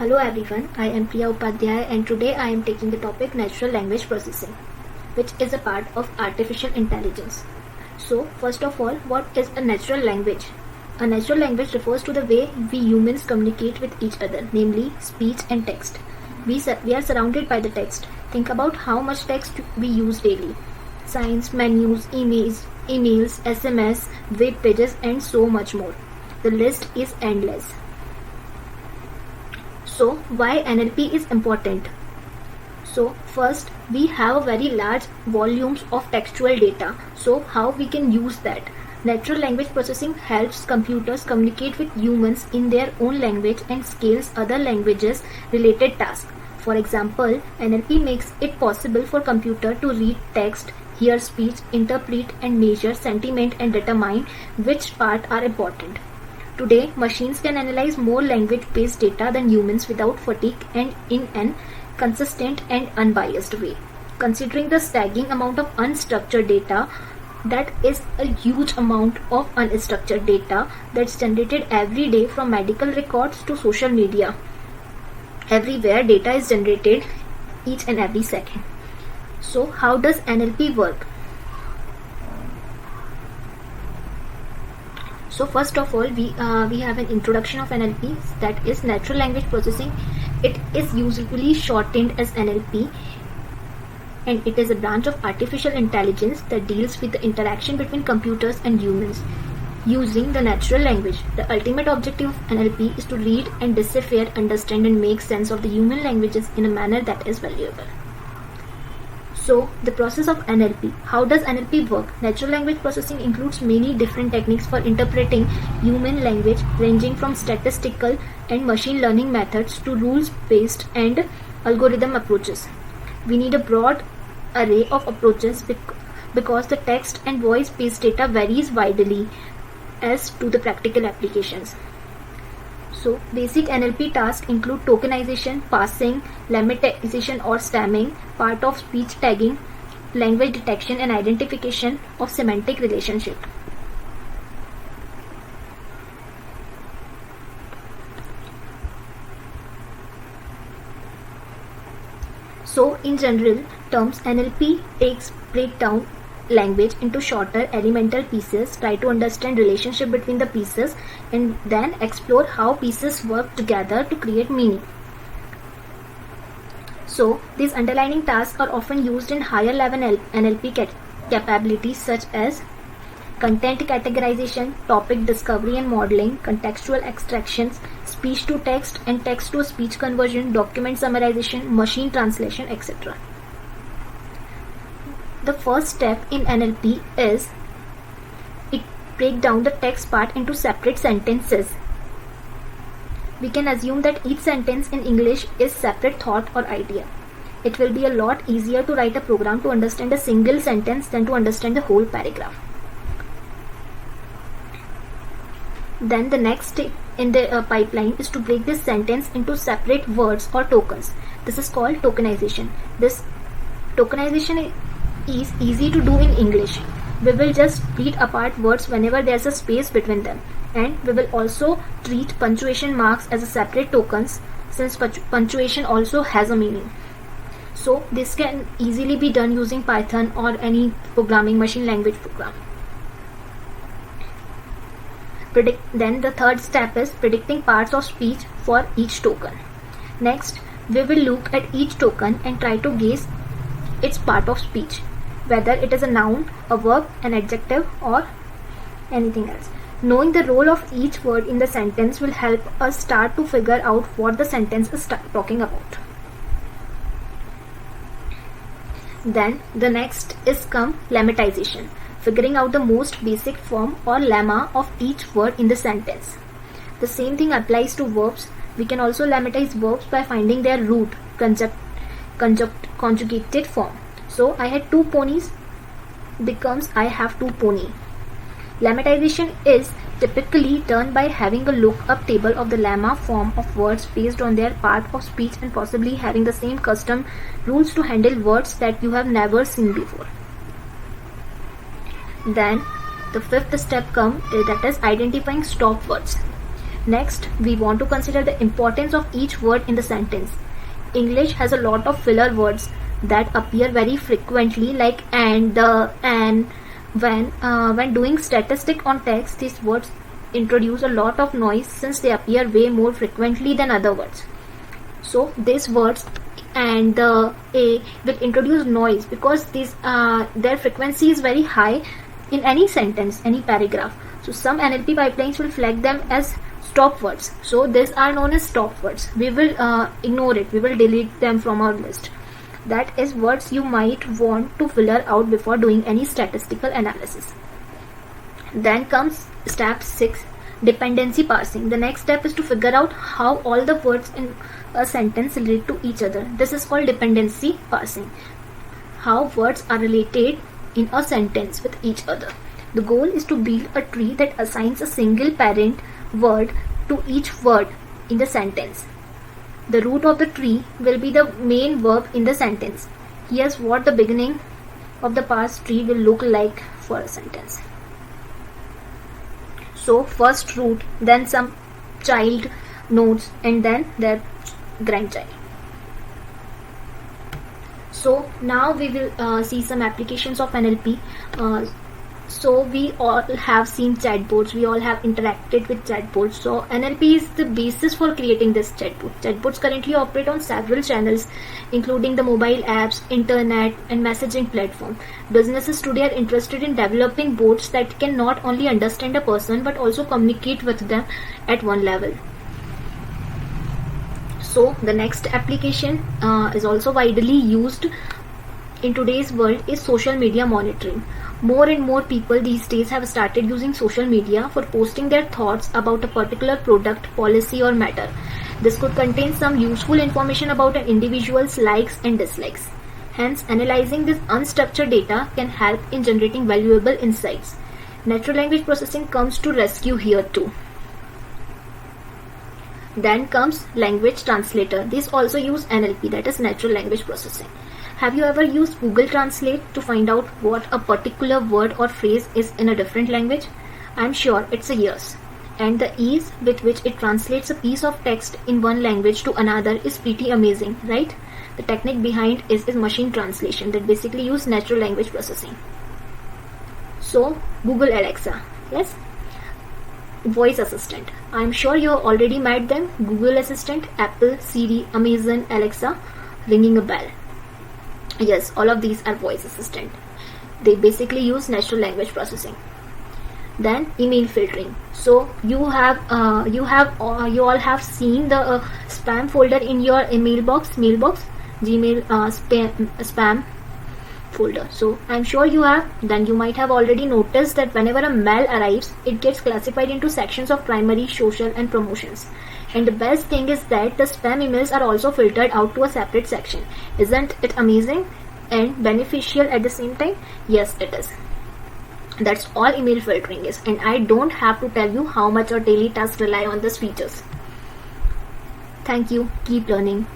Hello everyone, I am Priya Upadhyay and today I am taking the topic natural language processing, which is a part of artificial intelligence. So, first of all, what is a natural language? A natural language refers to the way we humans communicate with each other, namely speech and text. We are surrounded by the text. Think about how much text we use daily. Signs, menus, emails, SMS, web pages and so much more. The list is endless. So, why NLP is important? So, first, we have very large volumes of textual data. So, how we can use that? Natural language processing helps computers communicate with humans in their own language and scales other languages related tasks. For example, NLP makes it possible for computer to read text, hear speech, interpret and measure sentiment and determine which part are important. Today, machines can analyze more language-based data than humans without fatigue and in an consistent and unbiased way. Considering the staggering amount of unstructured data, that is a huge amount of unstructured data that's generated every day from medical records to social media. Everywhere data is generated each and every second. So, how does NLP work? So first of all, we have an introduction of NLP, that is natural language processing. It is usually shortened as NLP, and it is a branch of artificial intelligence that deals with the interaction between computers and humans using the natural language. The ultimate objective of NLP is to read and decipher, understand and make sense of the human languages in a manner that is valuable. So, the process of NLP. How does NLP work? Natural language processing includes many different techniques for interpreting human language, ranging from statistical and machine learning methods to rules-based and algorithm approaches. We need a broad array of approaches because the text and voice-based data varies widely as to the practical applications. So, basic NLP tasks include tokenization, parsing, lemmatization or stemming, part of speech tagging, language detection and identification of semantic relationship. So, in general terms, NLP break down language into shorter elemental pieces, try to understand relationship between the pieces and then explore how pieces work together to create meaning. So these underlying tasks are often used in higher level NLP capabilities such as content categorization, topic discovery and modeling, contextual extractions, speech to text and text to speech conversion, document summarization, machine translation, etc. The first step in NLP is it break down the text part into separate sentences. We can assume that each sentence in English is separate thought or idea. It will be a lot easier to write a program to understand a single sentence than to understand the whole paragraph. Then the next step in the pipeline is to break this sentence into separate words or tokens. This is called tokenization. This tokenization is easy to do in English. We will just read apart words whenever there's a space between them, and we will also treat punctuation marks as a separate tokens since punctuation also has a meaning. So this can easily be done using Python or any programming machine language program. Then the third step is predicting parts of speech for each token. Next, we will look at each token and try to guess its part of speech, whether it is a noun, a verb, an adjective or anything else. Knowing the role of each word in the sentence will help us start to figure out what the sentence is talking about. Then the next is lemmatization, figuring out the most basic form or lemma of each word in the sentence. The same thing applies to verbs. We can also lemmatize verbs by finding their root, conjugated form. So I had 2 ponies becomes I have 2 pony. Lemmatization is typically done by having a lookup table of the lemma form of words based on their part of speech and possibly having the same custom rules to handle words that you have never seen before. Then the fifth step that is identifying stop words. Next, we want to consider the importance of each word in the sentence. English has a lot of filler words that appear very frequently, like and, the, and. When doing statistic on text, these words introduce a lot of noise since they appear way more frequently than other words. So these words and the a will introduce noise because their frequency is very high in any sentence, any paragraph. So some NLP pipelines will flag them as stop words. So these are known as stop words. We will ignore it. We will delete them from our list. That is words you might want to filter out before doing any statistical analysis. Then comes step 6, dependency parsing. The next step is to figure out how all the words in a sentence relate to each other. This is called dependency parsing. How words are related in a sentence with each other. The goal is to build a tree that assigns a single parent word to each word in the sentence. The root of the tree will be the main verb in the sentence. Here's what the beginning of the parsed tree will look like for a sentence. So first root, then some child nodes, and then their grandchild. So now we will see some applications of NLP. So we all have seen chatbots, we all have interacted with chatbots. So NLP is the basis for creating this chatbot. Chatbots currently operate on several channels, including the mobile apps, internet, and messaging platform. Businesses today are interested in developing bots that can not only understand a person but also communicate with them at one level. So the next application is also widely used in today's world is social media monitoring. More and more people these days have started using social media for posting their thoughts about a particular product, policy, or matter. This could contain some useful information about an individual's likes and dislikes. Hence, analyzing this unstructured data can help in generating valuable insights. Natural language processing comes to rescue here too. Then comes language translator. These also use NLP, that is natural language processing. Have you ever used Google Translate to find out what a particular word or phrase is in a different language? I'm sure it's a yes. And the ease with which it translates a piece of text in one language to another is pretty amazing, right? The technique behind is machine translation that basically uses natural language processing. So, Google Alexa, yes? Voice assistant. I'm sure you already met them. Google Assistant, Apple, Siri, Amazon, Alexa, ringing a bell. Yes, all of these are voice assistant. They basically use natural language processing. Then email filtering. So you all have seen the spam folder in your mailbox, Gmail spam folder. So I'm sure you have. Then you might have already noticed that whenever a mail arrives, it gets classified into sections of primary, social, and promotions. And the best thing is that the spam emails are also filtered out to a separate section. Isn't it amazing and beneficial at the same time? Yes, it is. That's all email filtering is. And I don't have to tell you how much our daily tasks rely on these features. Thank you. Keep learning.